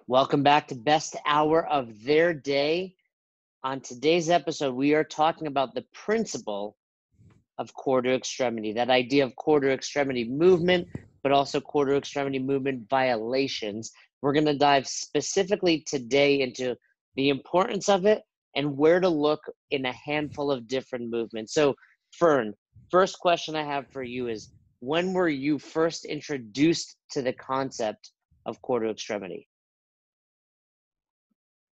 Welcome back to Best Hour of Their Day. On today's episode, we are talking about the principle of core to extremity, that idea of core to extremity movement, but also core to extremity movement violations. We're going to dive specifically today into the importance of it and where to look in a handful of different movements. So, Fern, first question I have for you is, when were you first introduced to the concept of core to extremity?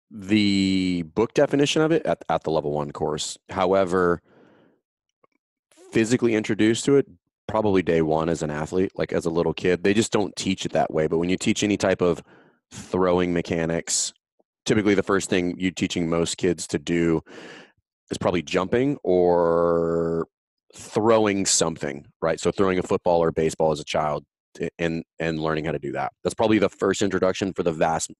The book definition of it at the level 1 course. However, physically introduced to it probably day one as an athlete, like as a little kid. They just don't teach it that way. But when you teach any type of throwing mechanics, typically the first thing you're teaching most kids to do is probably jumping or throwing something, right? So throwing a football or baseball as a child and learning how to do that. That's probably the first introduction for the vast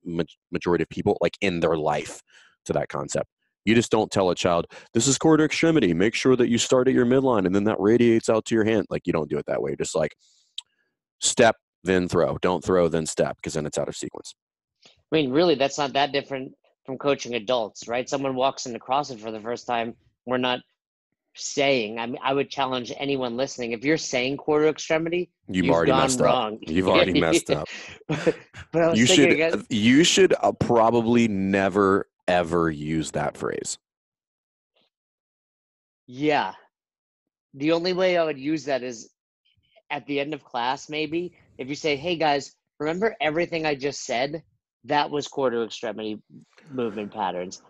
majority of people, like in their life, to that concept. You just don't tell a child, this is core to extremity. Make sure that you start at your midline and then that radiates out to your hand. Like, you don't do it that way. Just like step, then throw. Don't throw, then step, because then it's out of sequence. I mean, really, that's not that different from coaching adults, right? Someone walks into CrossFit for the first time. We're not saying, I mean, I would challenge anyone listening. If you're saying core to extremity, You've you've already gone messed up. wrong. You've already messed up. But I was You thinking should again, you should probably never ever use that phrase. yeah, the only way I would use that is at the end of class, maybe. If you say, hey guys, remember everything I just said? That was core to extremity movement patterns.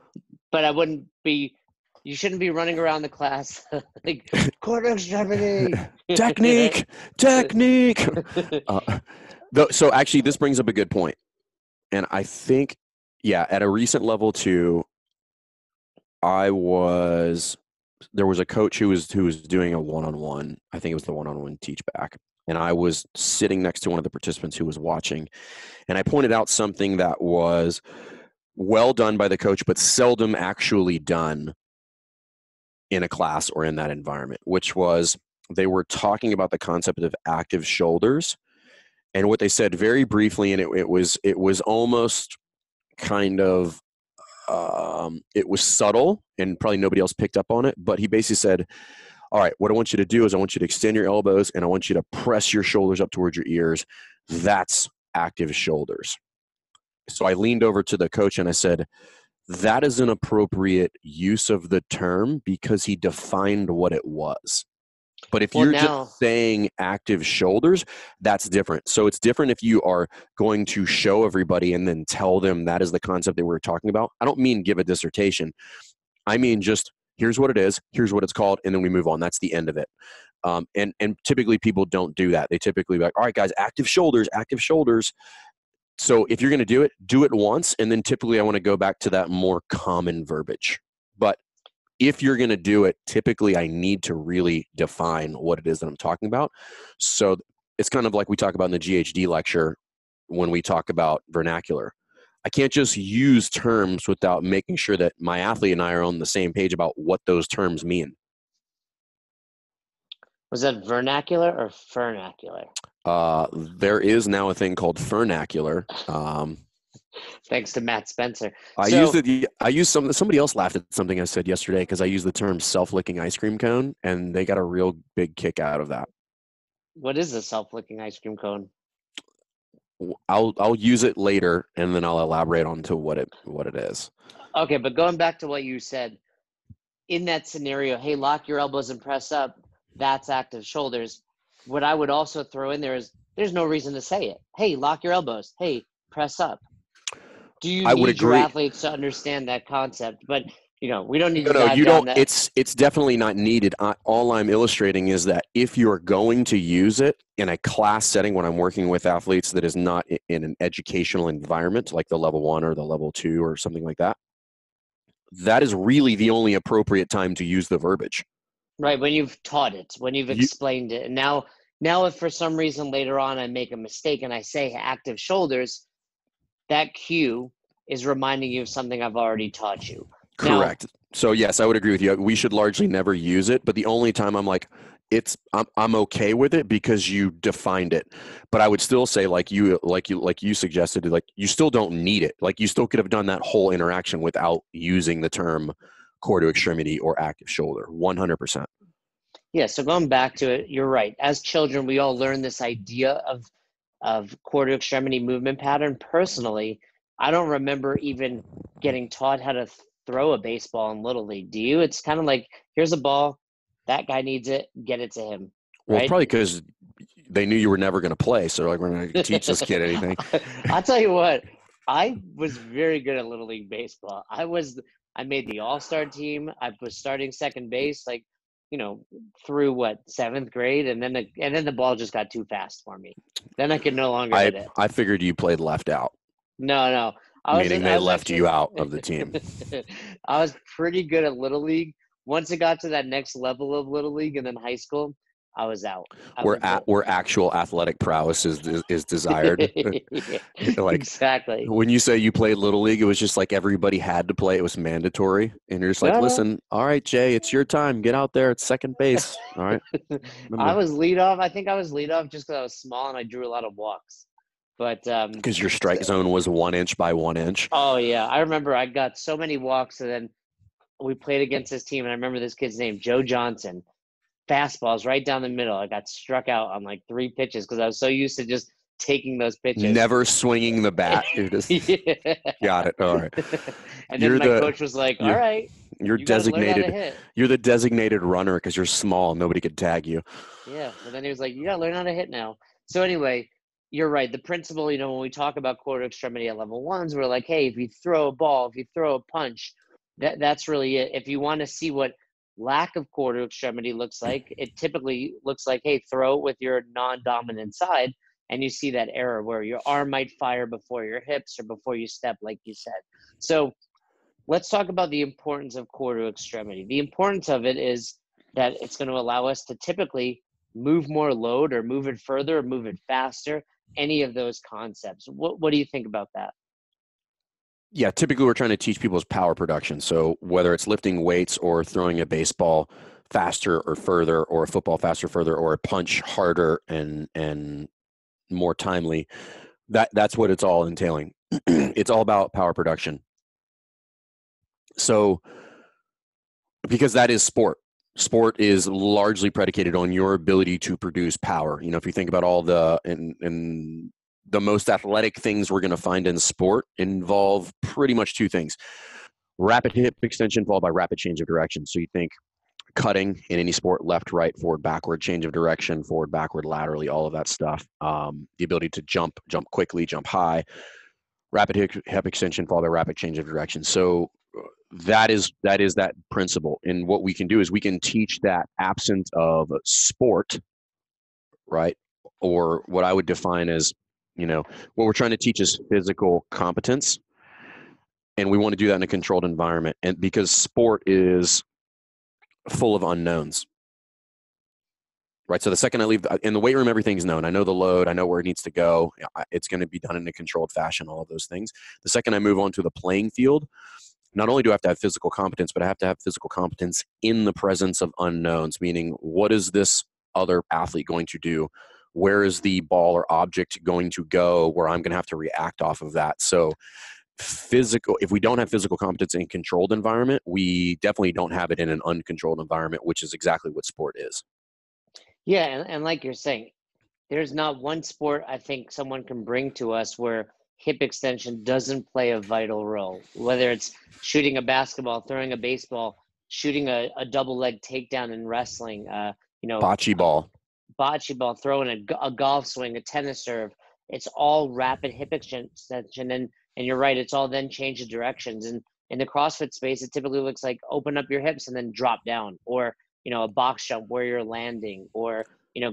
But I wouldn't be, you shouldn't be running around the class like core to extremity. Technique. So actually, this brings up a good point. And I think, yeah, at a recent level 2, there was a coach who was doing a one-on-one. I think it was the one-on-one teach back. And I was sitting next to one of the participants who was watching. And I pointed out something that was well done by the coach, but seldom actually done in a class or in that environment, which was they were talking about the concept of active shoulders. And what they said very briefly, and it was almost kind of, it was subtle and probably nobody else picked up on it, but he basically said, all right, what I want you to do is I want you to extend your elbows and I want you to press your shoulders up towards your ears. That's active shoulders. So I leaned over to the coach and I said, that is an appropriate use of the term because he defined what it was. But if you're just saying active shoulders, that's different. So it's different if you are going to show everybody and then tell them that is the concept that we're talking about. I don't mean give a dissertation. I mean just here's what it is, here's what it's called, and then we move on. That's the end of it. And typically people don't do that. They typically be like, all right, guys, active shoulders, active shoulders. So if you're going to do it once, and then typically I want to go back to that more common verbiage. But if you're going to do it, typically I need to really define what it is that I'm talking about. So it's kind of like we talk about in the GHD lecture when we talk about vernacular. I can't just use terms without making sure that my athlete and I are on the same page about what those terms mean. Was that vernacular or vernacular? There is now a thing called vernacular. Thanks to Matt Spencer. Somebody else laughed at something I said yesterday because I used the term self-licking ice cream cone, and they got a real big kick out of that. What is a self-licking ice cream cone? I'll use it later, and then I'll elaborate on to what it is. Okay, but going back to what you said, in that scenario, hey, lock your elbows and press up, that's active shoulders. What I would also throw in there is there's no reason to say it. Hey, lock your elbows. Hey, press up. Do you need your athletes to understand that concept? But we don't need to dive down that. It's definitely not needed. All I'm illustrating is that if you're going to use it in a class setting, when I'm working with athletes that is not in an educational environment, like the level 1 or the level 2 or something like that, that is really the only appropriate time to use the verbiage. Right, when you've taught it, when you've explained it. And now if for some reason later on I make a mistake and I say active shoulders, that cue is reminding you of something I've already taught you. Correct. So yes, I would agree with you. We should largely never use it, but the only time I'm like, I'm okay with it because you defined it, but I would still say like you suggested, like you still don't need it. Like you still could have done that whole interaction without using the term core to extremity or active shoulder. 100%. Yeah, so going back to it, you're right. As children, we all learn this idea of core to extremity movement pattern. Personally, I don't remember even getting taught how to throw a baseball in Little League. Do you? It's kind of like, here's a ball, that guy needs it, get it to him, Well, it's right? probably because they knew you were never going to play, so like we're not going to teach this kid anything. I'll tell you what, I was very good at Little League baseball. I made the All-Star team. I was starting second base, like, through what, seventh grade, and then the ball just got too fast for me. Then I could no longer hit it. I figured you played left out, No. meaning they I was left actually you out of the team. I was pretty good at Little League. Once it got to that next level of Little League and then high school, I was out. Where actual athletic prowess is desired. Yeah, Like exactly. when you say you played Little League, it was just like everybody had to play. It was mandatory. And you're just like, No. listen, all right, Jay, it's your time. Get out there at second base. All right. I was lead off. I think I was lead off just because I was small and I drew a lot of walks. But because your strike zone was 1 inch by 1 inch. oh yeah, I remember I got so many walks, and then we played against this team, and I remember this kid's name, Joe Johnson. Fastballs right down the middle. I got struck out on like 3 pitches because I was so used to just taking those pitches. Never swinging the bat. You're just Yeah. Got it. All right. And then my coach was like, all right, you're you gotta learn how to designated. hit. You're the designated runner because you're small. Nobody could tag you. Yeah. So then he was like, you gotta learn how to hit now. So anyway, you're right. The principle, when we talk about core to extremity at level ones, we're like, hey, if you throw a ball, if you throw a punch, that's really it. If you want to see what lack of core to extremity looks like, it typically looks like, hey, throw it with your non-dominant side, and you see that error where your arm might fire before your hips or before you step, like you said. So let's talk about the importance of core to extremity. The importance of it is that it's going to allow us to typically move more load or move it further or move it faster, any of those concepts. What do you think about that? Yeah, typically we're trying to teach people's power production. So whether it's lifting weights or throwing a baseball faster or further, or a football faster, further, or a punch harder and more timely, that's what it's all entailing. It's all about power production. So because that is sport. Sport is largely predicated on your ability to produce power. If you think about all the the most athletic things we're going to find in sport involve pretty much 2 things: rapid hip extension followed by rapid change of direction. So you think cutting in any sport, left, right, forward, backward, change of direction, forward, backward, laterally, all of that stuff. The ability to jump quickly, jump high, rapid hip extension followed by rapid change of direction. So that is that principle. And what we can do is we can teach that absent of sport, right? Or what I would define as, what we're trying to teach is physical competence. And we want to do that in a controlled environment. And because sport is full of unknowns, right? So the second I leave in the weight room, everything's known. I know the load. I know where it needs to go. It's going to be done in a controlled fashion, all of those things. The second I move on to the playing field, not only do I have to have physical competence, but I have to have physical competence in the presence of unknowns, meaning what is this other athlete going to do? Where is the ball or object going to go where I'm going to have to react off of that? So if we don't have physical competence in a controlled environment, we definitely don't have it in an uncontrolled environment, which is exactly what sport is. Yeah, and like you're saying, there's not one sport I think someone can bring to us where hip extension doesn't play a vital role, whether it's shooting a basketball, throwing a baseball, shooting a double leg takedown in wrestling, bocce ball, throwing a golf swing, a tennis serve. It's all rapid hip extension. And you're right, it's all then change of directions. And in the CrossFit space, it typically looks like open up your hips and then drop down, or, a box jump where you're landing, or,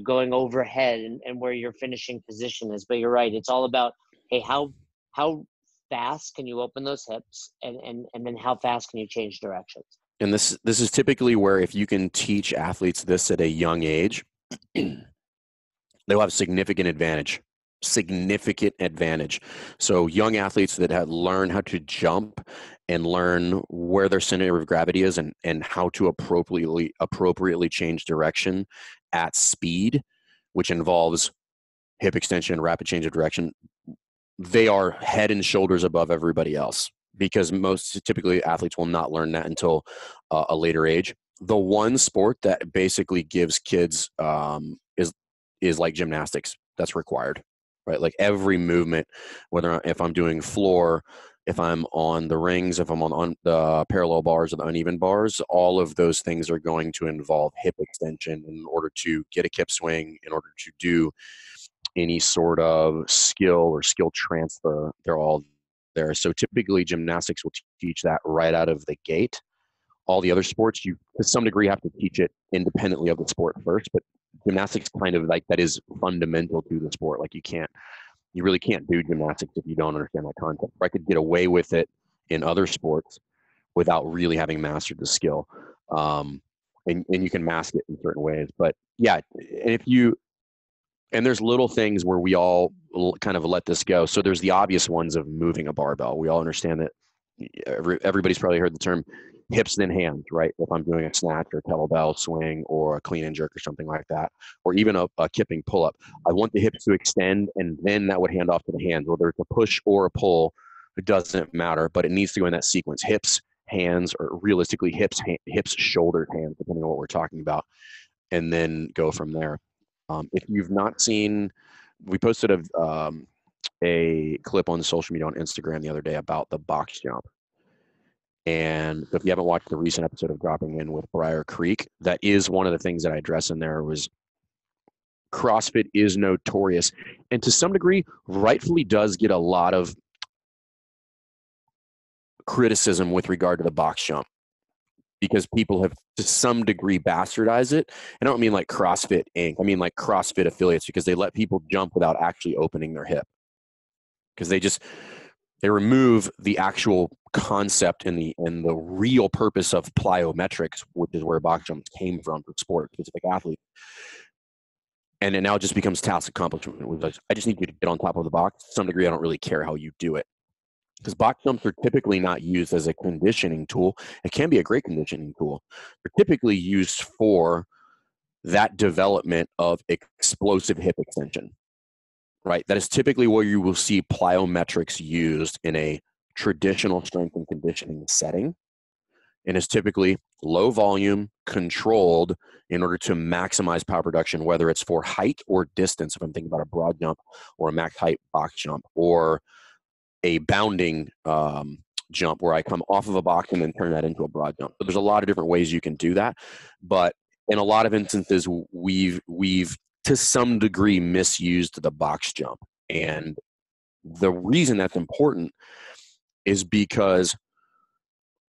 going overhead and where your finishing position is. But you're right, it's all about, hey, how fast can you open those hips, and then how fast can you change directions? And this is typically where, if you can teach athletes this at a young age, they'll have significant advantage. So young athletes that have learned how to jump and learn where their center of gravity is and how to appropriately change direction at speed, which involves hip extension, rapid change of direction, they are head and shoulders above everybody else, because most typically athletes will not learn that until a later age. The one sport that basically gives kids is like gymnastics. That's required, right? Like every movement, if I'm doing floor, if I'm on the rings, if I'm on the parallel bars or the uneven bars, all of those things are going to involve hip extension in order to get a kip swing, in order to do any sort of skill or skill transfer. They're all there. So typically gymnastics will teach that right out of the gate. All the other sports, you to some degree have to teach it independently of the sport first, but gymnastics kind of like that is fundamental to the sport. Like you really can't do gymnastics if you don't understand that concept. I could get away with it in other sports without really having mastered the skill. And you can mask it in certain ways. But yeah, and there's little things where we all kind of let this go. So there's the obvious ones of moving a barbell. We all understand that everybody's probably heard the term hips then hands, right? If I'm doing a snatch or kettlebell swing or a clean and jerk or something like that, or even a kipping pull-up, I want the hips to extend, and then that would hand off to the hands. Whether it's a push or a pull, it doesn't matter, but it needs to go in that sequence: hips, hands, or realistically hips, shoulders, hands, depending on what we're talking about, and then go from there. If you've not seen, we posted a clip on social media on Instagram the other day about the box jump. And if you haven't watched the recent episode of Dropping In with Briar Creek, that is one of the things that I address in there. Was CrossFit is notorious, and to some degree rightfully does get a lot of criticism with regard to the box jump, because people have to some degree bastardized it. I don't mean like CrossFit Inc. I mean like CrossFit affiliates, because they let people jump without actually opening their hip, because they remove the actual concept and the real purpose of plyometrics, which is where box jumps came from for sport-specific athletes. And it now just becomes task accomplishment. I just need you to get on top of the box. To some degree, I don't really care how you do it, because box jumps are typically not used as a conditioning tool. It can be a great conditioning tool. They're typically used for that development of explosive hip extension, right? That is typically where you will see plyometrics used in a traditional strength and conditioning setting, and is typically low volume, controlled, in order to maximize power production, whether it's for height or distance. If I'm thinking about a broad jump or a max height box jump, or a bounding jump where I come off of a box and then turn that into a broad jump. So there's a lot of different ways you can do that, but in a lot of instances, we've to some degree misused the box jump. And the reason that's important is because,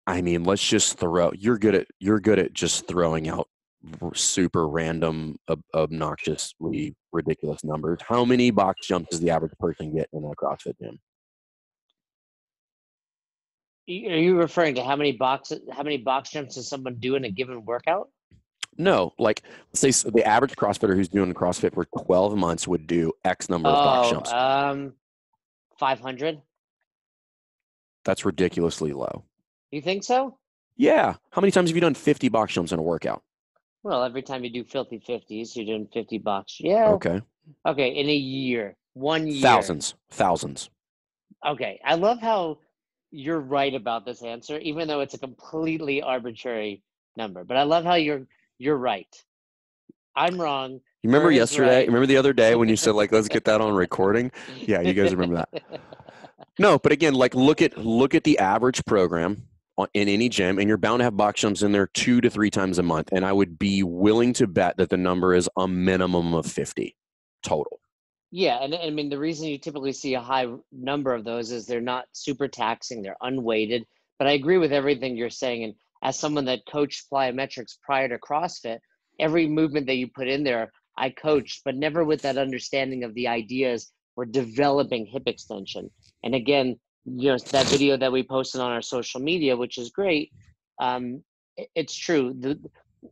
I mean, let's just you're good at just throwing out super random, obnoxiously ridiculous numbers. How many box jumps does the average person get in a CrossFit gym? Are you referring to how many box jumps does someone do in a given workout? No, like say the average CrossFitter who's doing CrossFit for 12 months would do X number of box jumps. 500. That's ridiculously low. You think so? Yeah. How many times have you done 50 box jumps in a workout? Well, every time you do filthy 50s, you're doing 50 box. Yeah. Okay. Okay, in a year, 1 year. Thousands. Okay, I love how you're right about this answer, even though it's a completely arbitrary number. But I love how you're right. I'm wrong. You remember yesterday? Right. Remember the other day when you said, like, let's get that on recording? Yeah, you guys remember that. No, but again, like look at the average program in any gym, and you're bound to have box jumps in there 2 to 3 times a month. And I would be willing to bet that the number is a minimum of 50 total. Yeah, and I mean, the reason you typically see a high number of those is they're not super taxing, they're unweighted. But I agree with everything you're saying. And as someone that coached plyometrics prior to CrossFit, every movement that you put in there, I coached, but never with that understanding of the ideas we're developing hip extension. And again, that video that we posted on our social media, which is great, it's true.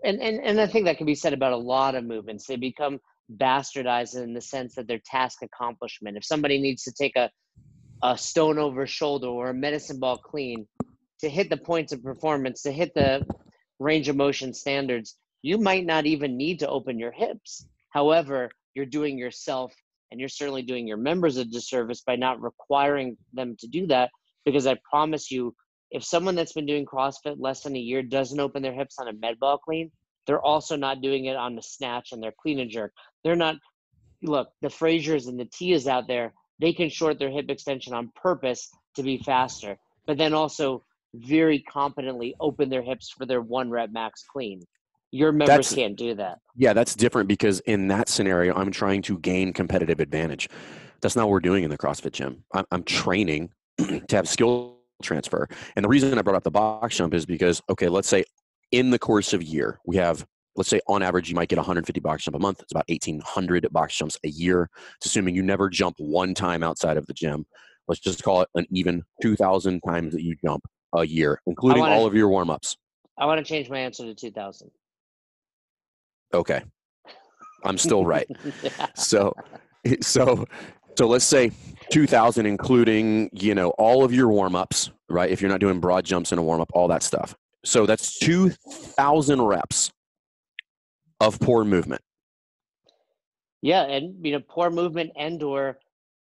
And I think that can be said about a lot of movements. They become bastardized in the sense that they're task accomplishment. If somebody needs to take a stone over shoulder or a medicine ball clean to hit the points of performance, to hit the range of motion standards, you might not even need to open your hips. However, you're doing yourself and you're certainly doing your members a disservice by not requiring them to do that, because I promise you, if someone that's been doing CrossFit less than a year doesn't open their hips on a med ball clean, they're also not doing it on the snatch and their clean and jerk. They're not, look, the Frasers and the Tias out there, they can short their hip extension on purpose to be faster, but then also very competently open their hips for their 1 rep max clean. Your members can't do that. Yeah, that's different, because in that scenario, I'm trying to gain competitive advantage. That's not what we're doing in the CrossFit gym. I'm training to have skill transfer. And the reason I brought up the box jump is because, okay, let's say in the course of a year, we have, let's say on average, you might get 150 box jump a month. It's about 1,800 box jumps a year. It's assuming you never jump one time outside of the gym. Let's just call it an even 2,000 times that you jump a year, including all of your warm-ups. I want to change my answer to 2,000. Okay. I'm still right. So let's say 2,000, including, all of your warm-ups, right? If you're not doing broad jumps in a warm-up, all that stuff. So that's 2,000 reps of poor movement. Yeah, and poor movement and or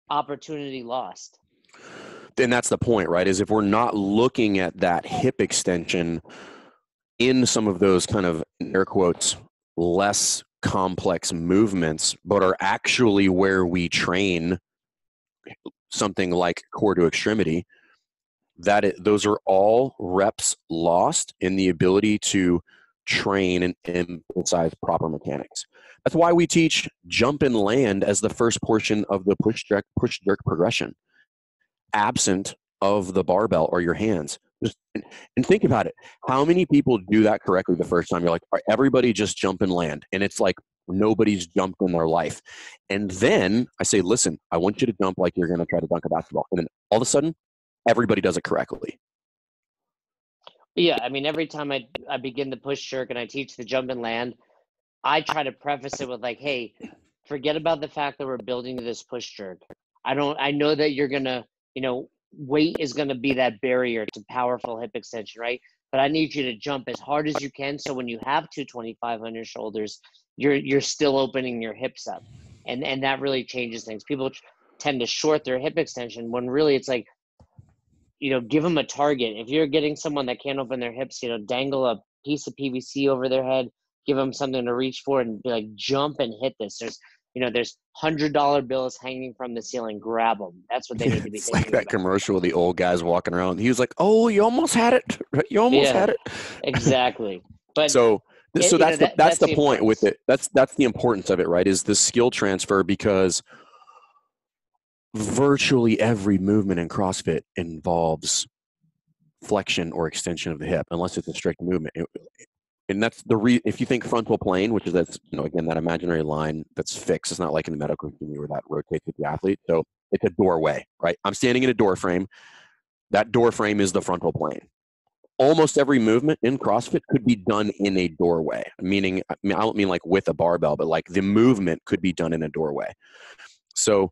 opportunity lost. And that's the point, right? Is if we're not looking at that hip extension in some of those kind of, air quotes, less complex movements, but are actually where we train something like core to extremity, those are all reps lost in the ability to train and emphasize proper mechanics. That's why we teach jump and land as the first portion of the push jerk progression, absent of the barbell or your hands. And think about it. How many people do that correctly the first time? You're like, all right, everybody just jump and land. And it's like nobody's jumped in their life. And then I say, listen, I want you to jump like you're going to try to dunk a basketball. And then all of a sudden, everybody does it correctly. Yeah, I mean, every time I begin the push jerk and I teach the jump and land, I try to preface it with like, hey, forget about the fact that we're building this push jerk. I know that you're going to, weight is going to be that barrier to powerful hip extension, right? But I need you to jump as hard as you can. So when you have 225 on your shoulders, you're still opening your hips up. And that really changes things. People tend to short their hip extension when really it's like, give them a target. If you're getting someone that can't open their hips, dangle a piece of PVC over their head, give them something to reach for and be like, jump and hit this. There's $100 bills hanging from the ceiling. Grab them. That's what they need to be it's thinking like that about. commercial with the old guys walking around. He was like, oh, you almost had it. You almost had it. Exactly. But so that's the point with it. That's the importance of it, right? Is the skill transfer, because virtually every movement in CrossFit involves flexion or extension of the hip, unless it's a strict movement. And that's if you think frontal plane, which is again, that imaginary line that's fixed. It's not like in the medical community where that rotates with the athlete. So it's a doorway, right? I'm standing in a door frame. That door frame is the frontal plane. Almost every movement in CrossFit could be done in a doorway. Meaning, I don't mean like with a barbell, but like the movement could be done in a doorway. So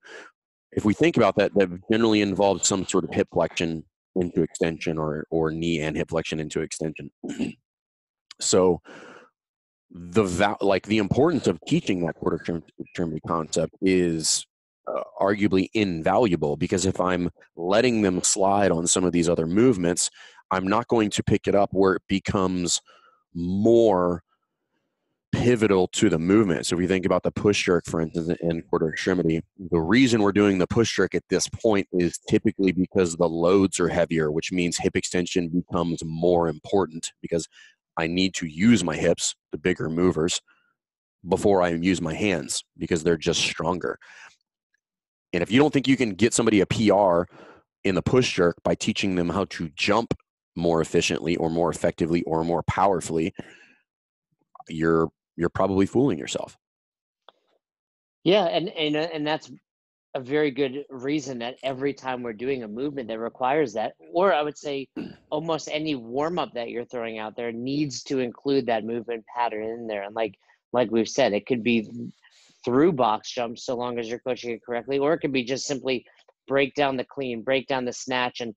if we think about that generally involves some sort of hip flexion into extension, or knee and hip flexion into extension. So the importance of teaching that quarter extremity concept is arguably invaluable, because if I'm letting them slide on some of these other movements, I'm not going to pick it up where it becomes more pivotal to the movement. So if you think about the push jerk, for instance, in quarter extremity, the reason we're doing the push jerk at this point is typically because the loads are heavier, which means hip extension becomes more important, because I need to use my hips, the bigger movers, before I use my hands, because they're just stronger. And if you don't think you can get somebody a PR in the push jerk by teaching them how to jump more efficiently or more effectively or more powerfully, you're probably fooling yourself. Yeah, and that's a very good reason that every time we're doing a movement that requires that, or I would say almost any warm-up that you're throwing out there needs to include that movement pattern in there. And like we've said, it could be through box jumps so long as you're coaching it correctly, or it could be just simply break down the clean, break down the snatch, and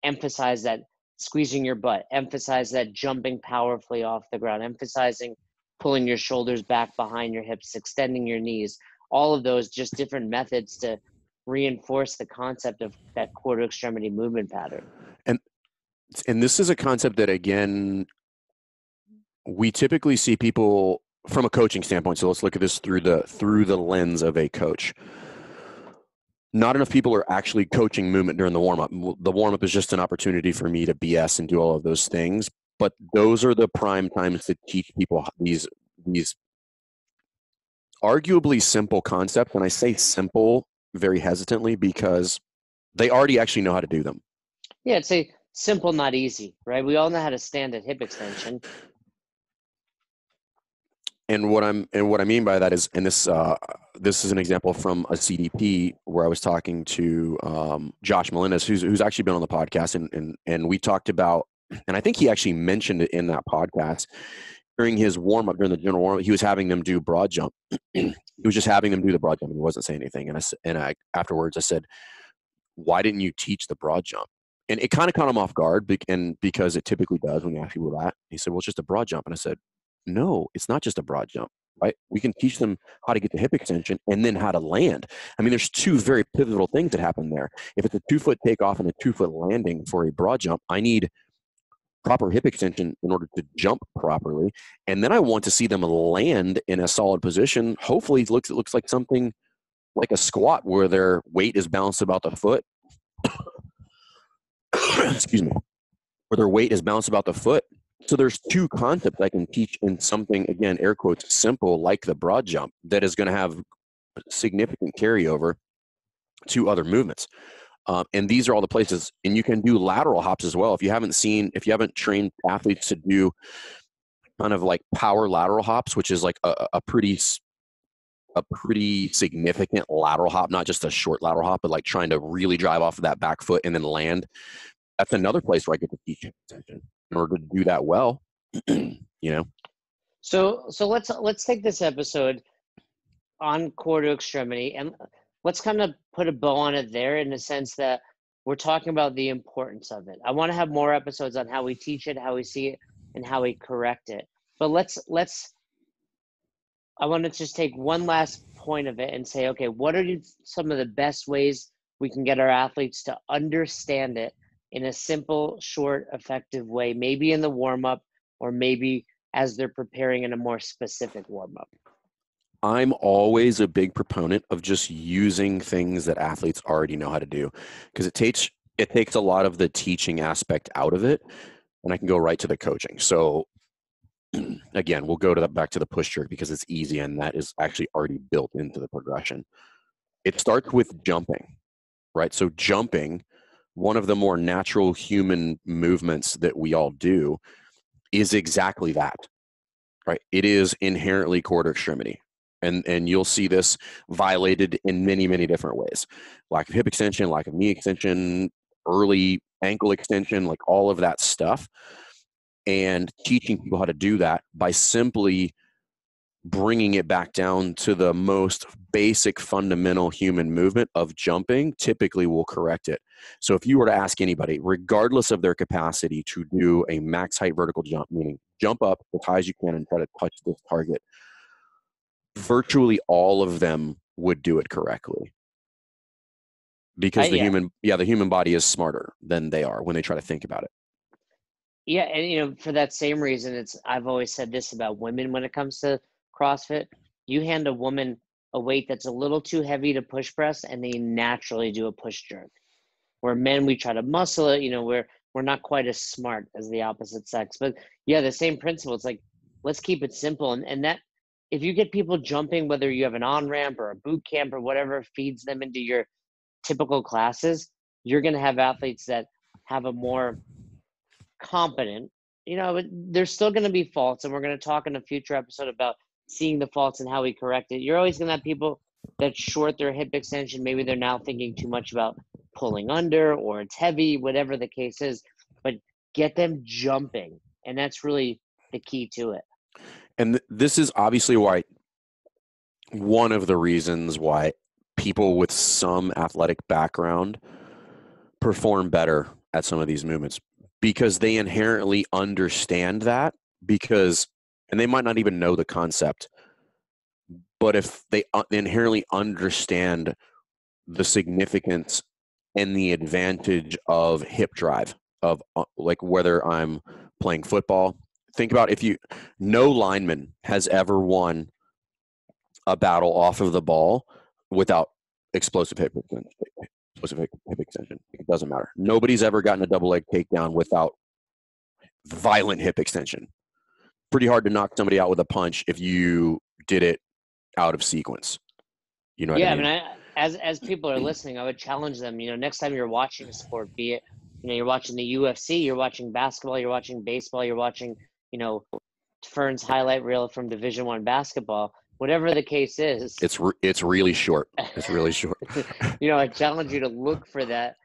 emphasize that squeezing your butt, emphasize that jumping powerfully off the ground, emphasizing pulling your shoulders back behind your hips, extending your knees, all of those just different methods to reinforce the concept of that quarter extremity movement pattern. And this is a concept that, again, we typically see people from a coaching standpoint. So let's look at this through the lens of a coach. Not enough people are actually coaching movement during the warm-up. The warm-up is just an opportunity for me to BS and do all of those things. But those are the prime times to teach people these arguably simple concepts. And I say simple very hesitantly because they already actually know how to do them. Yeah, it's a simple, not easy, right? We all know how to stand at hip extension. And what I mean by that is, and this is an example from a CDP where I was talking to Josh Melendez, who's actually been on the podcast, and we talked about, and I think he actually mentioned it in that podcast during his warm up, during the general warm up, he was having them do broad jump. He was just having them do the broad jump. He wasn't saying anything, and I afterwards I said, "Why didn't you teach the broad jump?" And it kind of caught him off guard, because it typically does when you ask people that. He said, "Well, it's just a broad jump," and I said, "No, it's not just a broad jump, right? We can teach them how to get the hip extension and then how to land." I mean, there's two very pivotal things that happen there. If it's a 2-foot takeoff and a 2-foot landing for a broad jump, I need proper hip extension in order to jump properly. And then I want to see them land in a solid position. Hopefully it looks like something like a squat where their weight is balanced about the foot. Excuse me. Where their weight is balanced about the foot. So there's two concepts I can teach in something, again, air quotes, simple, like the broad jump, that is going to have significant carryover to other movements. And these are all the places, and you can do lateral hops as well. If you haven't trained athletes to do kind of like power lateral hops, which is like a pretty significant lateral hop, not just a short lateral hop, but like trying to really drive off of that back foot and then land. That's another place where I get to teach extension in order to do that well. So let's take this episode on quarter extremity and let's kind of put a bow on it there, in the sense that we're talking about the importance of it. I want to have more episodes on how we teach it, how we see it, and how we correct it. But I want to just take one last point of it and say, okay, what are some of the best ways we can get our athletes to understand it in a simple, short, effective way, maybe in the warm-up or maybe as they're preparing in a more specific warm-up? I'm always a big proponent of just using things that athletes already know how to do, because it takes a lot of the teaching aspect out of it, and I can go right to the coaching. So again, we'll go back to the push jerk because it's easy, and that is actually already built into the progression. It starts with jumping, right? So jumping, one of the more natural human movements that we all do, is exactly that, right? It is inherently quarter extremity. And you'll see this violated in many, many different ways. Lack of hip extension, lack of knee extension, early ankle extension, like all of that stuff. And teaching people how to do that by simply bringing it back down to the most basic fundamental human movement of jumping typically will correct it. So if you were to ask anybody, regardless of their capacity to do a max height vertical jump, meaning jump up as high as you can and try to touch this target, virtually all of them would do it correctly, because the human body is smarter than they are when they try to think about it. Yeah, and for that same reason, I've always said this about women when it comes to CrossFit. You hand a woman a weight that's a little too heavy to push press, and they naturally do a push jerk. Where men, we try to muscle it. We're not quite as smart as the opposite sex. But yeah, the same principle. It's like, let's keep it simple, and that if you get people jumping, whether you have an on-ramp or a boot camp or whatever feeds them into your typical classes, you're going to have athletes that have a more competent, there's still going to be faults, and we're going to talk in a future episode about seeing the faults and how we correct it. You're always going to have people that short their hip extension. Maybe they're now thinking too much about pulling under, or it's heavy, whatever the case is, but get them jumping. And that's really the key to it. And this is obviously one of the reasons why people with some athletic background perform better at some of these movements, because they inherently understand that, because and they might not even know the concept, but if they inherently understand the significance and the advantage of hip drive, of like whether I'm playing football. Think about no lineman has ever won a battle off of the ball without explosive hip extension. It doesn't matter. Nobody's ever gotten a double leg takedown without violent hip extension. Pretty hard to knock somebody out with a punch if you did it out of sequence. You know what I mean? I mean, as people are listening, I would challenge them. Next time you're watching a sport, be it you're watching the UFC, you're watching basketball, you're watching baseball, you're watching Fern's highlight reel from Division I basketball. Whatever the case is, it's really short. It's really short. I challenge you to look for that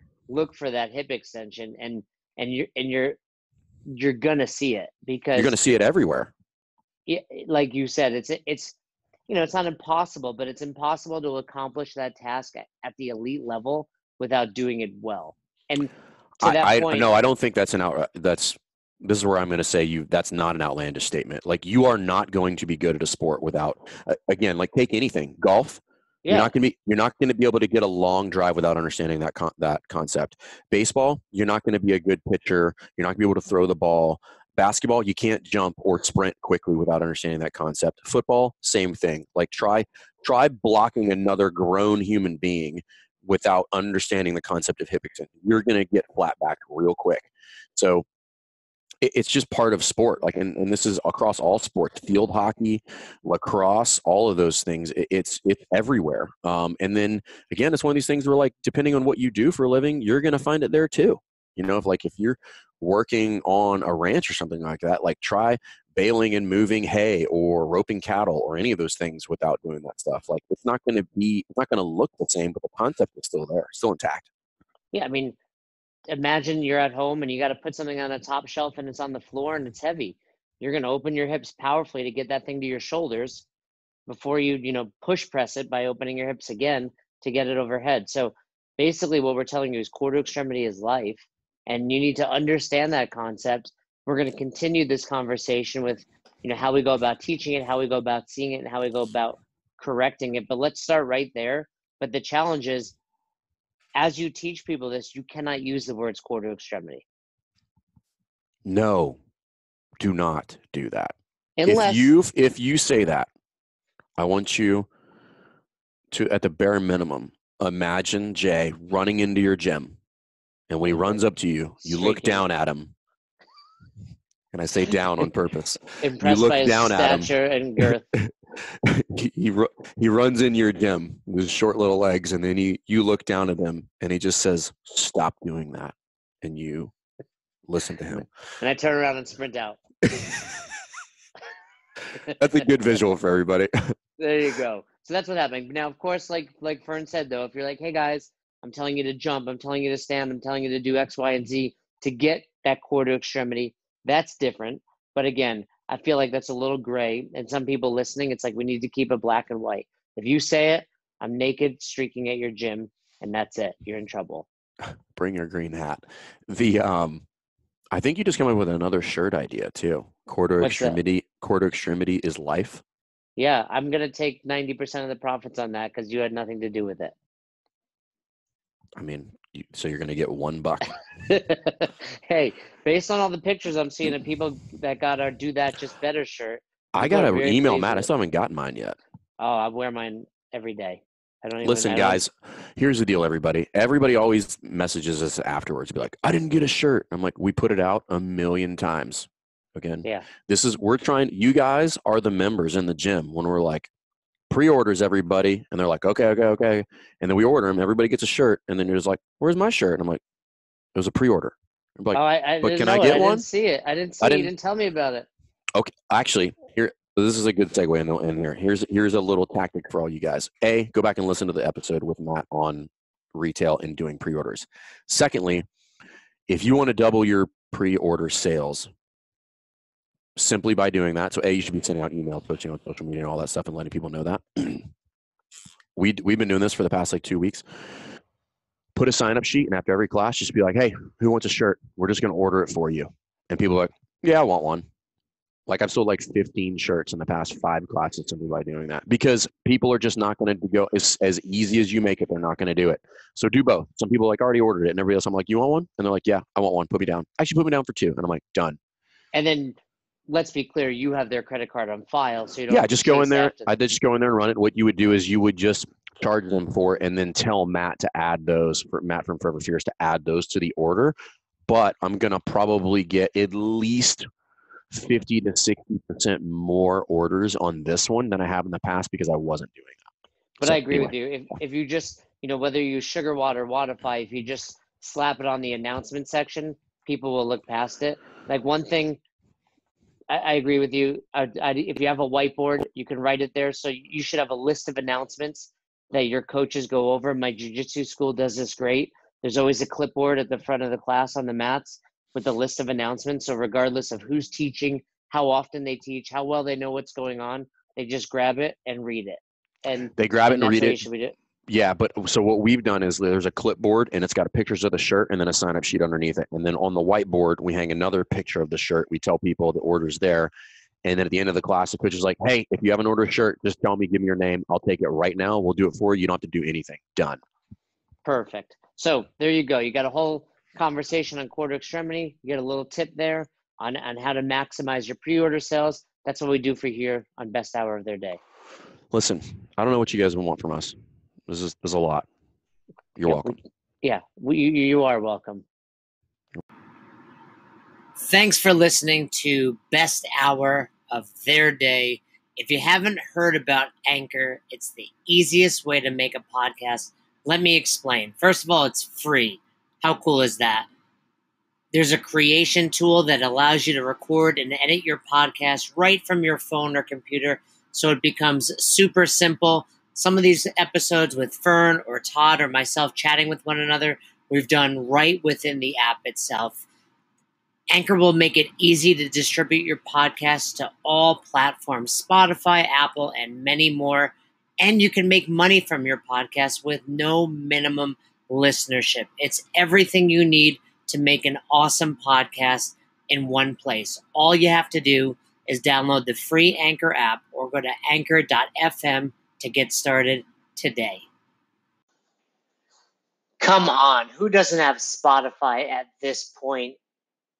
hip extension, and you're gonna see it, because you're gonna see it everywhere. Like you said, it's it's not impossible, but it's impossible to accomplish that task at the elite level without doing it well. And to that point, no, I don't think that's this is where I'm going to say that's not an outlandish statement. Like, you are not going to be good at a sport without, again, like, take anything, golf. Yeah. You're not going to be able to get a long drive without understanding that concept. Baseball, you're not going to be a good pitcher. You're not going to be able to throw the ball. Basketball, you can't jump or sprint quickly without understanding that concept. Football, same thing. Like, try blocking another grown human being without understanding the concept of hip extension. You're going to get flat back real quick. So it's just part of sport. Like, and this is across all sports, field hockey, lacrosse, all of those things. It's everywhere. And then again, it's one of these things where, like, depending on what you do for a living, you're going to find it there too. If you're working on a ranch or something like that, like, try baling and moving hay or roping cattle or any of those things without doing that stuff. Like, it's not going to look the same, but the concept is still there, still intact. Yeah. I mean, imagine you're at home and you got to put something on a top shelf and it's on the floor and it's heavy. You're going to open your hips powerfully to get that thing to your shoulders before you push press it by opening your hips again to get it overhead. So basically what we're telling you is core to extremity is life, and you need to understand that concept. We're going to continue this conversation with how we go about teaching it, how we go about seeing it, and how we go about correcting it. But let's start right there. But the challenge is, as you teach people this, you cannot use the words core to extremity. No, do not do that. Unless if you say that, I want you to, at the bare minimum, imagine Jay running into your gym, and when he runs up to you, you look down at him. And I say down on purpose. Impressed you look by his down stature at him. and girth. he runs in your gym with his short little legs, and then you look down at him, and he just says, "Stop doing that," and you listen to him. And I turn around and sprint out. That's a good visual for everybody. There you go. So that's what happened. Now, of course, like Fern said, though, if you're like, "Hey guys, I'm telling you to jump, I'm telling you to stand, I'm telling you to do X, Y, and Z to get that core to extremity," that's different. But again, I feel like that's a little gray. And some people listening, it's like, we need to keep it black and white. If you say it, I'm naked streaking at your gym, and that's it, you're in trouble. Bring your green hat. I think you just came up with another shirt idea too. Core to extremity is life. Yeah, I'm going to take 90% of the profits on that because you had nothing to do with it. I mean, so you're going to get $1. Hey, based on all the pictures I'm seeing of people that got our Do That Just Better shirt. I got to email Matt. I still haven't gotten mine yet. Oh, I wear mine every day. Listen, guys, here's the deal, everybody. Everybody always messages us afterwards, be like, "I didn't get a shirt." I'm like, we put it out 1,000,000 times. Again, yeah. We're trying. You guys are the members in the gym when we're like, pre-orders, everybody, and they're like, okay, and then we order them. Everybody gets a shirt, and then you're just like, "Where's my shirt?" And I'm like, "It was a pre-order." I'm like, but can I get one? I didn't see it. I didn't see it. You didn't tell me about it. Okay, actually, here. This is a good segue in here. Here's a little tactic for all you guys. A, go back and listen to the episode with Matt on retail and doing pre-orders. Secondly, if you want to double your pre-order sales, simply by doing that. So A, you should be sending out emails, posting on social media and all that stuff and letting people know that. We've been doing this for the past like 2 weeks. Put a sign-up sheet, and after every class, just be like, "Hey, who wants a shirt? We're just going to order it for you." And people are like, "Yeah, I want one." Like I've sold like 15 shirts in the past 5 classes simply by doing that, because people are just not going to go as easy as you make it. They're not going to do it. So do both. Some people like already ordered it, and everybody else, I'm like, you want one? And they're like, yeah, I want one. Put me down. Actually, put me down for 2. And I'm like, done. And then let's be clear, you have their credit card on file, so you don't Yeah, have to just go in chase there. after them. I did just go in there and run it. What you would do is you would just charge them for it, and then tell Matt to add those, for Matt from Forever Fierce, to add those to the order. But I'm going to probably get at least 50 to 60% more orders on this one than I have in the past, because I wasn't doing that. But So I agree anyway, with you. If you just, whether you use Sugar Water, Watify, if you just slap it on the announcement section, people will look past it. Like one thing, I agree with you. If you have a whiteboard, you can write it there. So you should have a list of announcements that your coaches go over. My jiu-jitsu school does this great. There's always a clipboard at the front of the class on the mats with a list of announcements. So regardless of who's teaching, how often they teach, how well they know what's going on, they just grab it and read it. And they grab it and that's read how you it. should be doing. Yeah, but so what we've done is there's a clipboard, and it's got pictures of the shirt and then a sign-up sheet underneath it. And then on the whiteboard, we hang another picture of the shirt. We tell people the order's there. And then at the end of the class, the coach is like, hey, if you haven't ordered a shirt, just tell me, give me your name. I'll take it right now. We'll do it for you. You don't have to do anything. Done. Perfect. So there you go. You got a whole conversation on quarter extremity. You get a little tip there on how to maximize your pre-order sales. That's what we do for here on Best Hour of Their Day. Listen, I don't know what you guys want from us. This is a lot. You're welcome. You are welcome. Thanks for listening to Best Hour of Their Day. If you haven't heard about Anchor, it's the easiest way to make a podcast. Let me explain. First of all, it's free. How cool is that? There's a creation tool that allows you to record and edit your podcast right from your phone or computer, so it becomes super simple. Some of these episodes with Fern or Todd or myself chatting with one another, we've done right within the app itself. Anchor will make it easy to distribute your podcast to all platforms, Spotify, Apple, and many more. And you can make money from your podcast with no minimum listenership. It's everything you need to make an awesome podcast in one place. All you have to do is download the free Anchor app or go to anchor.fm to get started today. Come on, who doesn't have Spotify at this point?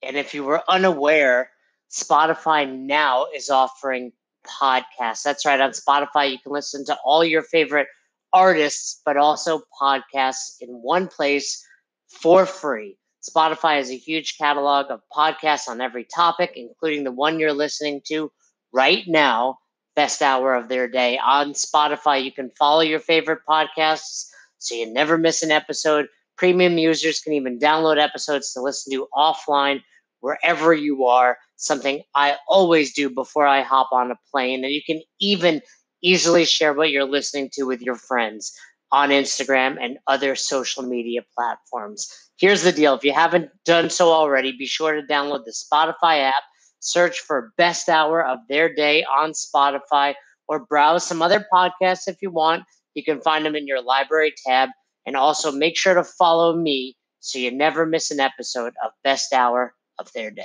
And if you were unaware, Spotify now is offering podcasts. That's right. On Spotify, you can listen to all your favorite artists, but also podcasts in one place for free. Spotify has a huge catalog of podcasts on every topic, including the one you're listening to right now, Best Hour of Their Day. On Spotify, you can follow your favorite podcasts so you never miss an episode. Premium users can even download episodes to listen to offline wherever you are, something I always do before I hop on a plane. And you can even easily share what you're listening to with your friends on Instagram and other social media platforms. Here's the deal. If you haven't done so already, be sure to download the Spotify app, search for Best Hour of Their Day on Spotify, or browse some other podcasts if you want. You can find them in your library tab. And also make sure to follow me so you never miss an episode of Best Hour of Their Day.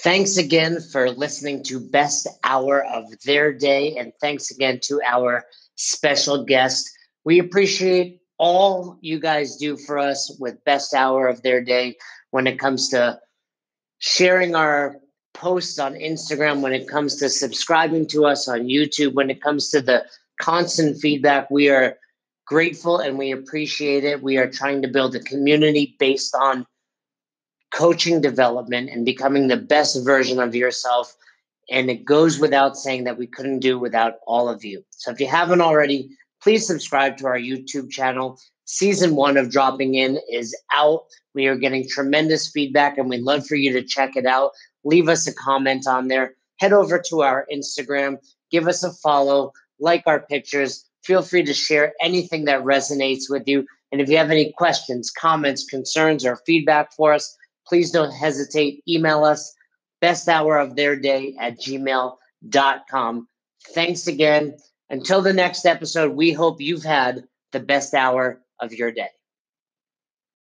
Thanks again for listening to Best Hour of Their Day, and thanks again to our special guest. We appreciate all you guys do for us with Best Hour of Their Day when it comes to sharing our posts on Instagram, when it comes to subscribing to us on YouTube, when it comes to the constant feedback. We are grateful and we appreciate it. We are trying to build a community based on coaching development and becoming the best version of yourself. And it goes without saying that we couldn't do without all of you. So if you haven't already, please subscribe to our YouTube channel. Season 1 of Dropping In is out. We are getting tremendous feedback and we'd love for you to check it out. Leave us a comment on there. Head over to our Instagram. Give us a follow. Like our pictures. Feel free to share anything that resonates with you. And if you have any questions, comments, concerns, or feedback for us, please don't hesitate. Email us, besthouroftheirday@gmail.com. Thanks again. Until the next episode, we hope you've had the best hour of your day.